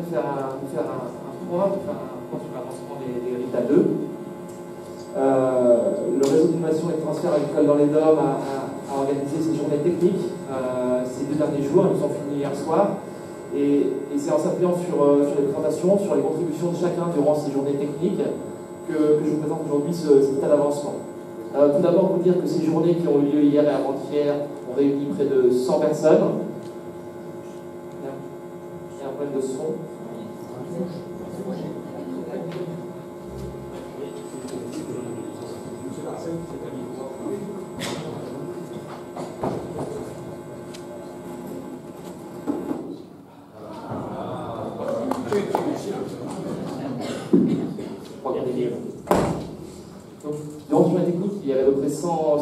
souhaiterais faire un point sur l'avancement des RITA 2. Le réseau d'innovation et de transfert agricole dans les DOM a organisé ces journées techniques ces 2 derniers jours. Elles nous sont finies hier soir. Et c'est en s'appuyant sur les présentations, sur les contributions de chacun durant ces journées techniques que je vous présente aujourd'hui cet état d'avancement. Tout d'abord, vous dire que ces journées qui ont eu lieu hier et avant-hier ont réuni près de 100 personnes. Il y a un problème de son. Donc, durant ce journée technique, il y avait à peu près 100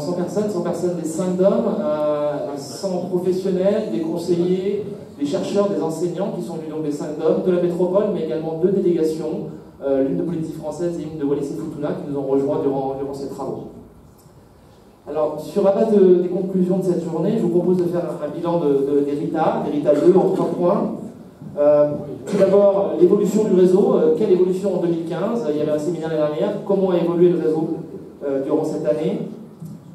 personnes des 5 DOM, 100 professionnels, des conseillers, des chercheurs, des enseignants qui sont venus donc des 5 DOM, de la métropole, mais également 2 délégations, l'une de Polynésie française et une de Wallis-et-Futuna, qui nous ont rejoints durant ces travaux. Alors, sur la base des conclusions de cette journée, je vous propose de faire un bilan des RITA 2 en 3 points. Tout d'abord, l'évolution du réseau. Quelle évolution en 2015? Il y avait un séminaire l'année dernière. Comment a évolué le réseau durant cette année?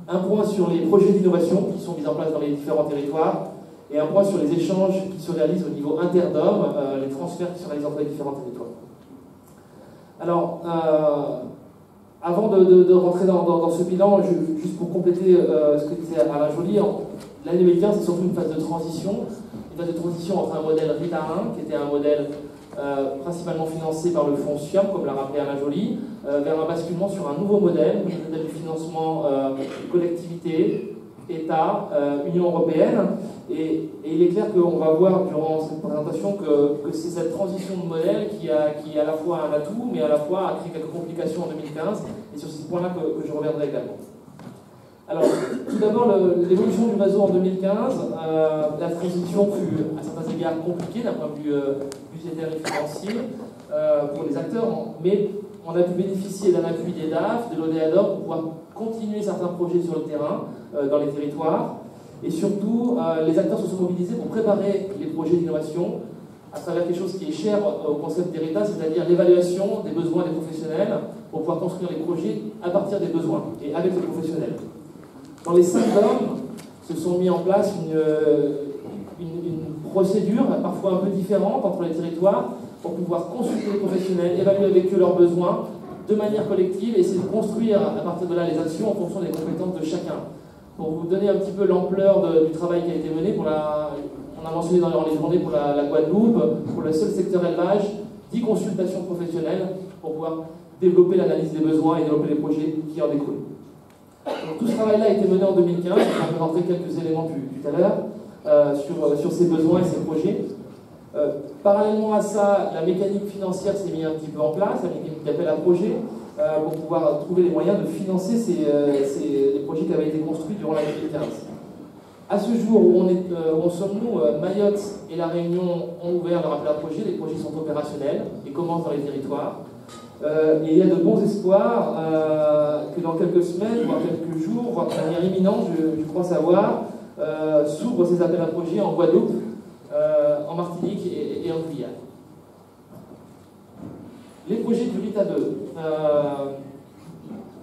Un point sur les projets d'innovation qui sont mis en place dans les différents territoires. Et un point sur les échanges qui se réalisent au niveau inter-DOM, les transferts qui se réalisent entre les différents territoires. Alors, avant de rentrer dans ce bilan, juste pour compléter ce que disait Alain Joly, l'année 2015, c'est surtout une phase de transition. Une phase de transition entre un modèle RITA 1, qui était un modèle principalement financé par le fonds SIAM, comme l'a rappelé Alain Joly, vers un basculement sur un nouveau modèle du financement collectivité, État, Union européenne. Et il est clair qu'on va voir durant cette présentation que c'est cette transition de modèle qui est à la fois un atout, mais à la fois a créé quelques complications en 2015. Et sur ces points-là que je reviendrai également. Alors, tout d'abord, l'évolution du réseau en 2015, la transition fut à certains égards compliquée d'un point de vue budgétaire et financier pour les acteurs, mais on a pu bénéficier d'un appui des DAF, de l'ODEADOR pour pouvoir continuer certains projets sur le terrain, dans les territoires, et surtout, les acteurs se sont mobilisés pour préparer les projets d'innovation à travers quelque chose qui est cher au concept d'HERITA, c'est-à-dire l'évaluation des besoins des professionnels pour pouvoir construire les projets à partir des besoins et avec les professionnels. Dans les 5 DOM, se sont mis en place une procédure parfois un peu différente entre les territoires pour pouvoir consulter les professionnels, évaluer avec eux leurs besoins de manière collective et essayer de construire à partir de là les actions en fonction des compétences de chacun. Pour vous donner un petit peu l'ampleur du travail qui a été mené, on a mentionné dans les journées pour la Guadeloupe, pour le seul secteur élevage, 10 consultations professionnelles pour pouvoir développer l'analyse des besoins et développer les projets qui en découlent. Donc, tout ce travail-là a été mené en 2015, on va rentrer quelques éléments tout à l'heure sur ces besoins et ces projets. Parallèlement à ça, la mécanique financière s'est mise un petit peu en place, la mécanique d'appel à projet, pour pouvoir trouver les moyens de financer les projets qui avaient été construits durant l'année 2015. À ce jour où en sommes-nous, Mayotte et La Réunion ont ouvert leur appel à projet, les projets sont opérationnels et commencent dans les territoires. Et il y a de bons espoirs que dans quelques semaines, voire quelques jours, voire de manière imminente, je crois savoir, s'ouvrent ces appels à projets en Guadeloupe, en Martinique et en Guyane. Les projets du RITA 2.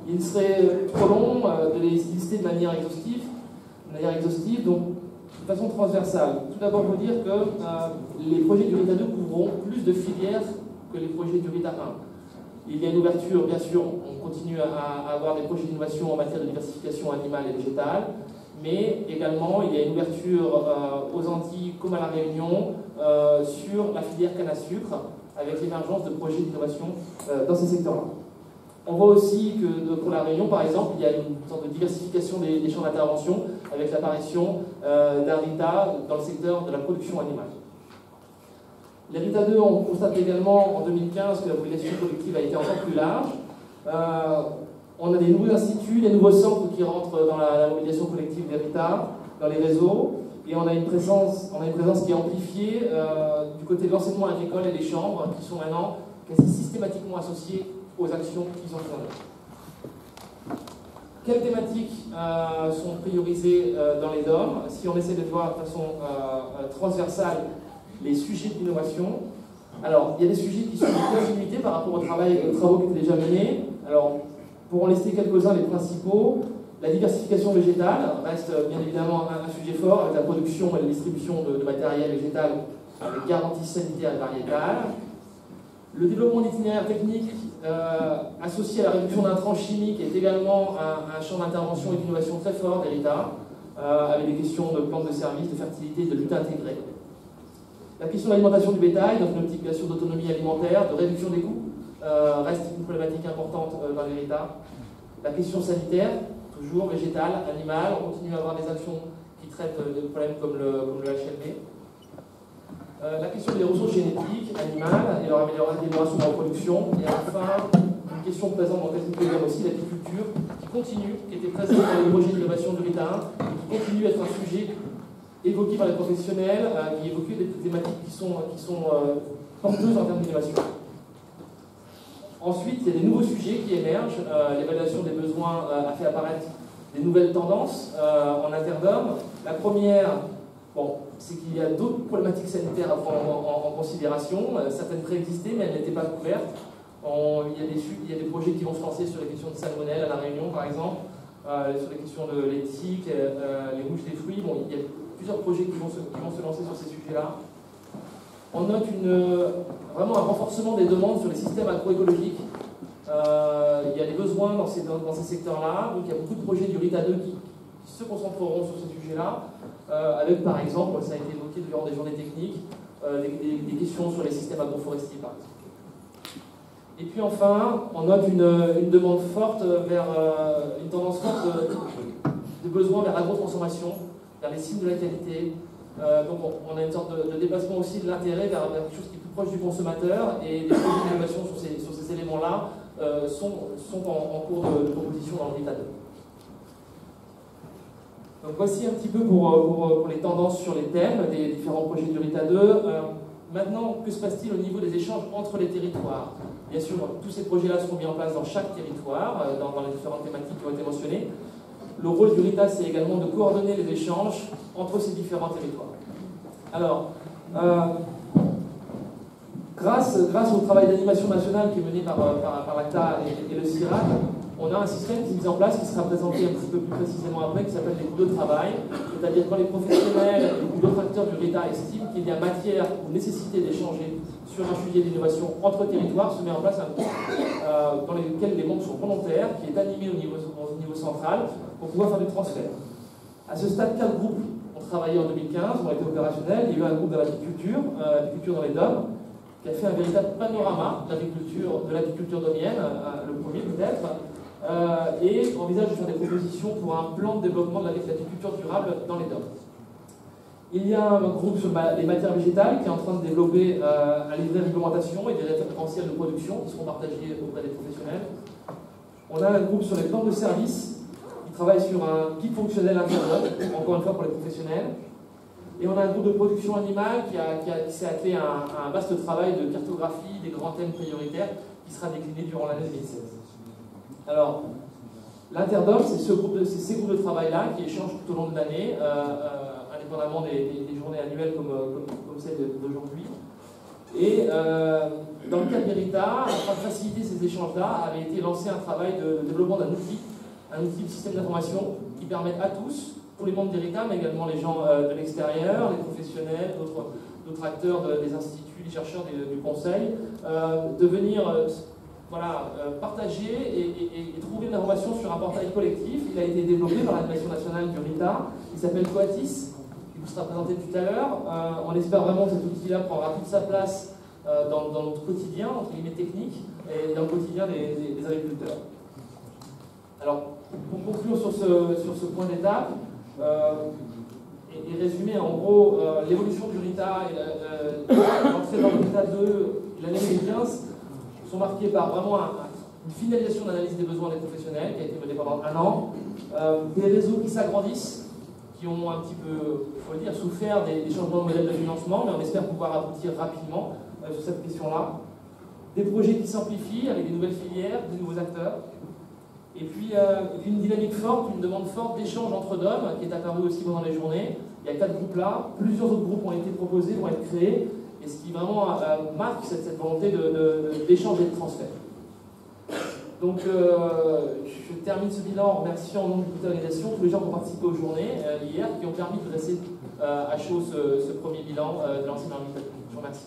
Il serait trop long de les lister de manière exhaustive, donc de façon transversale. Tout d'abord, vous dire que les projets du RITA 2 couvriront plus de filières que les projets du RITA 1. Il y a une ouverture, bien sûr, on continue à avoir des projets d'innovation en matière de diversification animale et végétale, mais également il y a une ouverture aux Antilles comme à La Réunion sur la filière canne à sucre, avec l'émergence de projets d'innovation dans ces secteurs-là. On voit aussi que pour La Réunion, par exemple, il y a une sorte de diversification des champs d'intervention avec l'apparition d'un RITA dans le secteur de la production animale. Les RITA 2, on constate également en 2015 que la mobilisation collective a été encore plus large. On a des nouveaux instituts, des nouveaux centres qui rentrent dans la mobilisation collective des RITA, dans les réseaux, et on a une présence qui est amplifiée du côté de l'enseignement agricole et des chambres, qui sont maintenant quasi systématiquement associées aux actions qu'ils ont fait en œuvre. Quelles thématiques sont priorisées dans les DOM? Si on essaie de voir de façon transversale les sujets d'innovation, Alors, il y a des sujets qui sont en continuité par rapport aux travaux qui étaient déjà menés. Alors, pour en lister quelques-uns, les principaux, la diversification végétale reste bien évidemment un sujet fort avec la production et la distribution de matériel végétal avec garantie sanitaire et variétale. Le développement d'itinéraires techniques associé à la réduction d'intrants chimiques est également un champ d'intervention et d'innovation très fort d'Héritas, avec des questions de plantes de service, de fertilité et de lutte intégrée. La question de l'alimentation du bétail, dans une optique bien sûr d'autonomie alimentaire, de réduction des coûts, reste une problématique importante dans l'Héritas. La question sanitaire, toujours végétale, animale, on continue à avoir des actions qui traitent de problèmes comme le HLV. La question des ressources génétiques animales et leur amélioration de la reproduction. Et enfin, une question présente dans le texte aussi, l'agriculture, qui continue, qui était présente dans les projets d'innovation de l'État, et qui continue à être un sujet évoqué par les professionnels, qui évoquent des thématiques qui sont porteuses en termes d'innovation. Ensuite, il y a des nouveaux sujets qui émergent. L'évaluation des besoins a fait apparaître des nouvelles tendances en interdom. La première, c'est qu'il y a d'autres problématiques sanitaires à prendre en considération. Certaines préexistaient, mais elles n'étaient pas couvertes. Il y a des projets qui vont se lancer sur les questions de salmonelle à La Réunion, par exemple, sur les questions de l'éthique, les mouches des fruits. Bon, il y a plusieurs projets qui vont se lancer sur ces sujets-là. On note vraiment un renforcement des demandes sur les systèmes agroécologiques. Il y a des besoins dans ces secteurs-là. Donc il y a beaucoup de projets du RITA 2 qui se concentreront sur ces sujets-là, avec par exemple, ça a été évoqué durant des journées techniques, des questions sur les systèmes agroforestiers par exemple. Et puis enfin, on note une demande forte vers une tendance forte de besoin vers l'agrotransformation, vers les signes de la qualité. Donc on a une sorte de déplacement aussi de l'intérêt vers quelque chose qui est plus proche du consommateur, et les projets d'innovation sur ces éléments-là sont en cours de proposition dans le RITA 2. Donc voici un petit peu pour les tendances sur les thèmes des différents projets du RITA 2. Maintenant, que se passe-t-il au niveau des échanges entre les territoires? Bien sûr, tous ces projets-là seront mis en place dans chaque territoire, dans les différentes thématiques qui ont été mentionnées. Le rôle du RITA, c'est également de coordonner les échanges entre ces différents territoires. Alors, grâce au travail d'animation nationale qui est mené par l'ACTA et le CIRAD, on a un système qui est mis en place, qui sera présenté un petit peu plus précisément après, qui s'appelle les groupes de travail. C'est-à-dire quand les professionnels ou d'autres acteurs du RITA estiment qu'il y a matière ou nécessité d'échanger sur un sujet d'innovation entre territoires, se met en place un groupe dans lequel les membres sont volontaires, qui est animé au niveau central, pour pouvoir faire du transfert. À ce stade, 4 groupes ont travaillé en 2015, ont été opérationnels. Il y a eu un groupe de l'agriculture, dans les DOM, qui a fait un véritable panorama de l'agriculture domienne, le premier peut-être, et envisage de faire des propositions pour un plan de développement de l'agriculture durable dans les DOM. Il y a un groupe sur les matières végétales qui est en train de développer un livret de réglementation et des référentiels de production qui seront partagés auprès des professionnels. On a un groupe sur les plantes de service qui travaille sur un guide fonctionnel interne, encore une fois pour les professionnels. Et on a un groupe de production animale qui s'est attelé à un vaste travail de cartographie des grands thèmes prioritaires qui sera décliné durant l'année 2016. Alors, l'Interdom, c'est ces groupes de travail-là qui échangent tout au long de l'année, indépendamment des journées annuelles comme celle d'aujourd'hui. Et dans le cas de l'Héritas, afin de faciliter ces échanges-là, avait été lancé un travail de développement d'un outil de système d'information qui permette à tous les membres d'Héritas, mais également les gens de l'extérieur, les professionnels, d'autres acteurs des instituts, les chercheurs du conseil, de venir partager et trouver une information sur un portail collectif. Il a été développé par l'administration nationale du RITA, il s'appelle Coatis, qui vous sera présenté tout à l'heure. On espère vraiment que cet outil-là prendra toute sa place dans notre quotidien, entre guillemets technique, et dans le quotidien des agriculteurs. Alors, pour conclure sur ce point d'étape, et résumer en gros l'évolution du RITA et l'entrée dans le RITA 2 l'année 2015 sont marquées par vraiment une finalisation d'analyse des besoins des professionnels qui a été menée pendant 1 an, des réseaux qui s'agrandissent, qui ont un petit peu, il faut le dire, souffert des changements de modèle de financement, mais on espère pouvoir aboutir rapidement sur cette question-là, des projets qui s'amplifient avec des nouvelles filières, des nouveaux acteurs. Et puis une dynamique forte, une demande forte d'échange entre DOM qui est apparue aussi pendant les journées. Il y a 4 groupes là, plusieurs autres groupes ont été proposés, vont être créés, et ce qui vraiment marque cette volonté d'échanger, de transfert. Donc, je termine ce bilan en remerciant au nom du comité d'organisation tous les gens qui ont participé aux journées hier, qui ont permis de dresser à chaud ce premier bilan de l'enseignement. Je vous remercie.